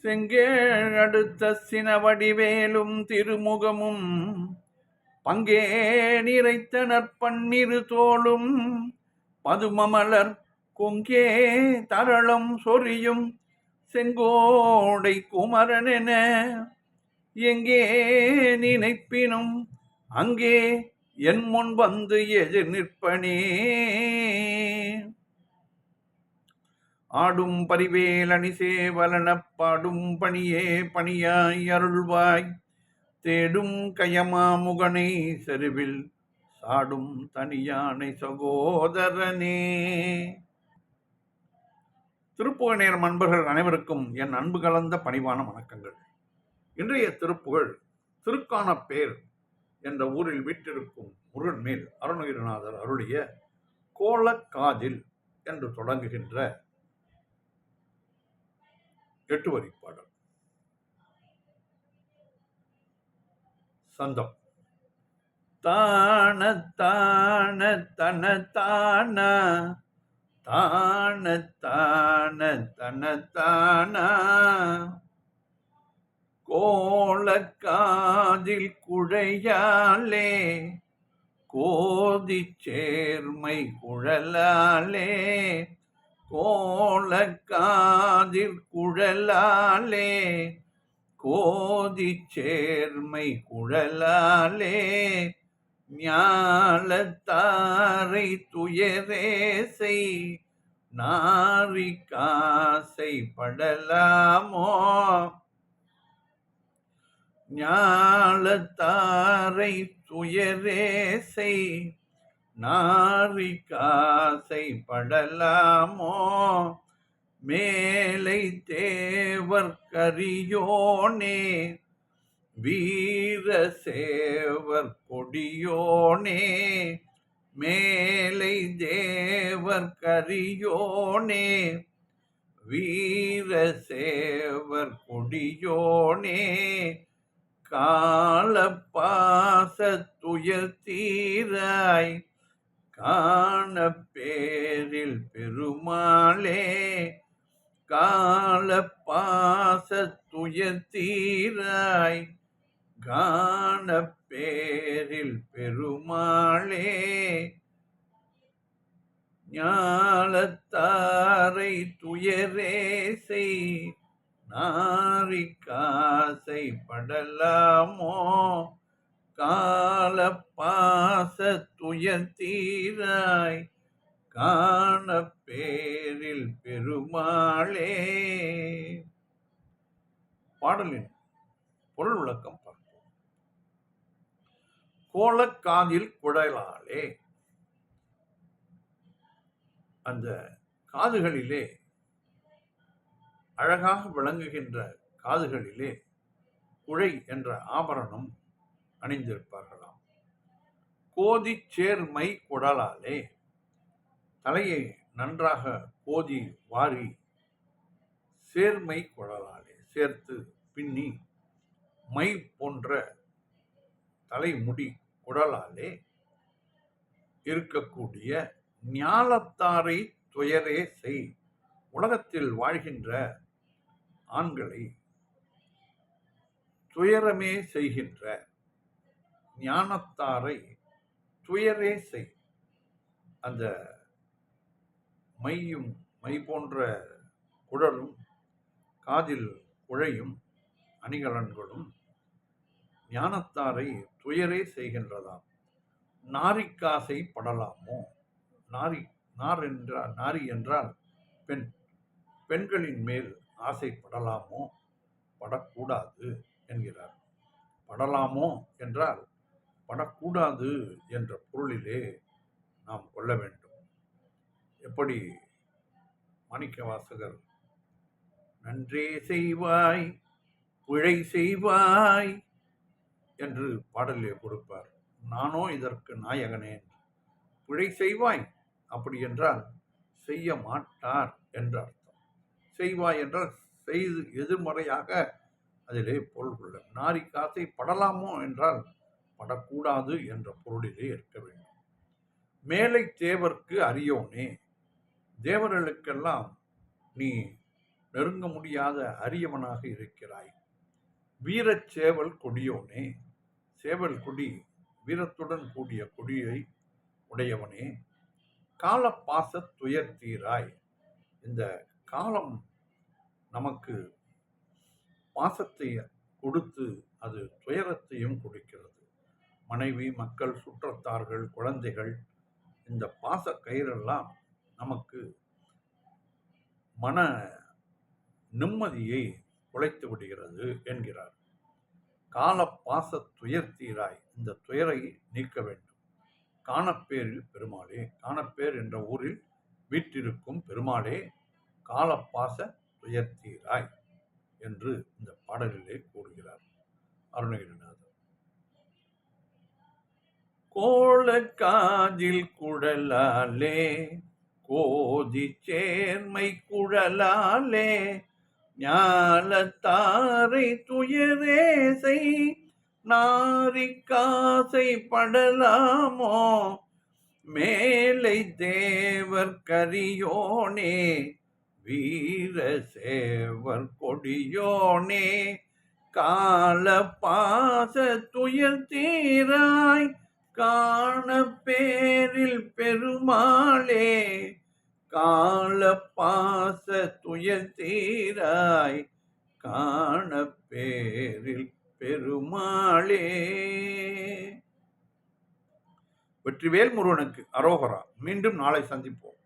செங்கேழ் அடுத்த சினவடிவேலும் திருமுகமும் பங்கே நிறைத்த நற்பன்னிரு தோளும் பதுமமலர் கொங்கே தரளம் சொரியும் செங்கோடை குமரனென எங்கே நினைப்பினும் அங்கே என் முன் வந்து எதிர் நிற்பனே. ஆடும் பரிவேலணி சேவலனப் பாடும் பணியே பணியாய் அருள்வாய் தேடும் கயமா முகனை செருவில் சாடும் தனியானை சகோதரனே. திருப்புகழ் நேரம் அன்பர்கள் அனைவருக்கும் என் அன்பு கலந்த பணிவான வணக்கங்கள். இன்றைய திருப்புகழ் திருக்கானப்பேர் என்ற ஊரில் வீற்றிருக்கும் முருகன் மேல் அருணகிரிநாதர் அருளிய கோலக்காதில் என்று தொடங்குகின்ற 8 வரி பாடல். சந்தம் தான தான தன தான தான தான தன தான கோலக்காதில் குழையாலே கோதி சேர்மை குழலாலே கோலக்காதில் குழலாலே கோதி சேர்மை குழலாலே ஞாலத்தாரை துயரேசை நாரி காசை படலாமோ. ஞாலத்தாரை துயரேசை நாரி காசை படலாமோ. மேலை தேவர் கரியோனே வீர சேவர் கொடியோனே. மேலை தேவர் கரியோனே வீர சேவர் கொடியோனே. காலப்பாச துயர் தீராய் காண பேரில் பெருமாளே. காலப்பாச துயர் தீராய் காண பேரில் பெருமாளே. ஞாலத்தாரை துயரேசை நாரி காசை படலாமோ. காலப்பாச துயர் தீராய் காண பேரில் பெருமாளே. பாடலின் பொருள் விளக்கம் பார்ப்போம். கோலக்காதில் குழலாலே, அந்த காதுகளிலே அழகாக விளங்குகின்ற காதுகளிலே குழை என்ற ஆபரணம் அணிந்திருப்பார்களாம். கோதி சேர்மை குழலாலே, தலையை நன்றாக கோதி வாரி சேர்மை குழலாலே சேர்த்து பின்னி மை போன்ற தலைமுடி குழலாலே இருக்கக்கூடிய ஞாலத்தாரை துயரே செய், உலகத்தில் வாழ்கின்ற ஆண்களை துயரமே செய்கின்ற ஞானத்தாரை துயரே செய். அந்த மையும் மை போன்ற குழலும் காதில் குழையும் அணிகலன்களும் ஞானத்தாரை துயரே செய்கின்றதாம். நாரிக்காசை படலாமோ. நாரி என்றால் பெண், பெண்களின் மேல் ஆசைப்படலாமோ, படக்கூடாது என்கிறார். படலாமோ என்றால் படக்கூடாது என்ற பொருளிலே நாம் கொள்ள வேண்டும். எப்படி மாணிக்கவாசகர் நன்றே செய்வாய் பிழை செய்வாய் என்று பாடலே கொடுப்பார். நானோ இதற்கு நாயகனேன். பிழை செய்வாய் அப்படி என்றால் செய்ய மாட்டார் என்ற அர்த்தம். செய்வாய் என்றால் செய்து எதிர்மறையாக அதிலே பொருள் கொள்ள. நாரி காசை படலாமோ என்றால் படக்கூடாது என்ற பொருளிலே இருக்க வேண்டும். மேலை தேவர்க்கு அறியோனே, தேவர்களுக்கெல்லாம் நீ நெருங்க முடியாத அரியவனாக இருக்கிறாய். வீரச் சேவல் கொடியோனே, சேவல் கொடி வீரத்துடன் கூடிய கொடியை உடையவனே, காலப்பாச துயர் தீராய். இந்த காலம் நமக்கு பாசத்தை கொடுத்து அது துயரத்தையும் கொடுக்கிறது. மனைவி, மக்கள், சுற்றத்தார்கள், குழந்தைகள், இந்த பாச கயிறெல்லாம் நமக்கு மன நிம்மதியை குலைத்து விடுகிறது என்கிறார். காலப்பாச துயர் தீராய், இந்த துயரை நீக்க வேண்டும். காணப்பேரில் பெருமாளே, காணப்பேர் என்ற ஊரில் வீற்றிருக்கும் பெருமாளே, காலப்பாச துயர் தீராய் என்று இந்த பாடலிலே கூறுகிறார் அருணகிரிநாதர். கோலக்காதில் குழலாலே, கோதி சேர்மை குழலாலே, ஞாலத்தாரை துயரேசை நாரிக்காசை படலாமோ, மேலை தேவர் கரியோனே, வீர சேவர் கொடியோனே, கால பாச துயர் தீராய், காண பேரில் பெருமாளே, கால பாச துயர் தீராய், காண பேரில் பெருமாளே. வெற்றிவேல் முருகனுக்கு அரோகரா. மீண்டும் நாளை சந்திப்போம்.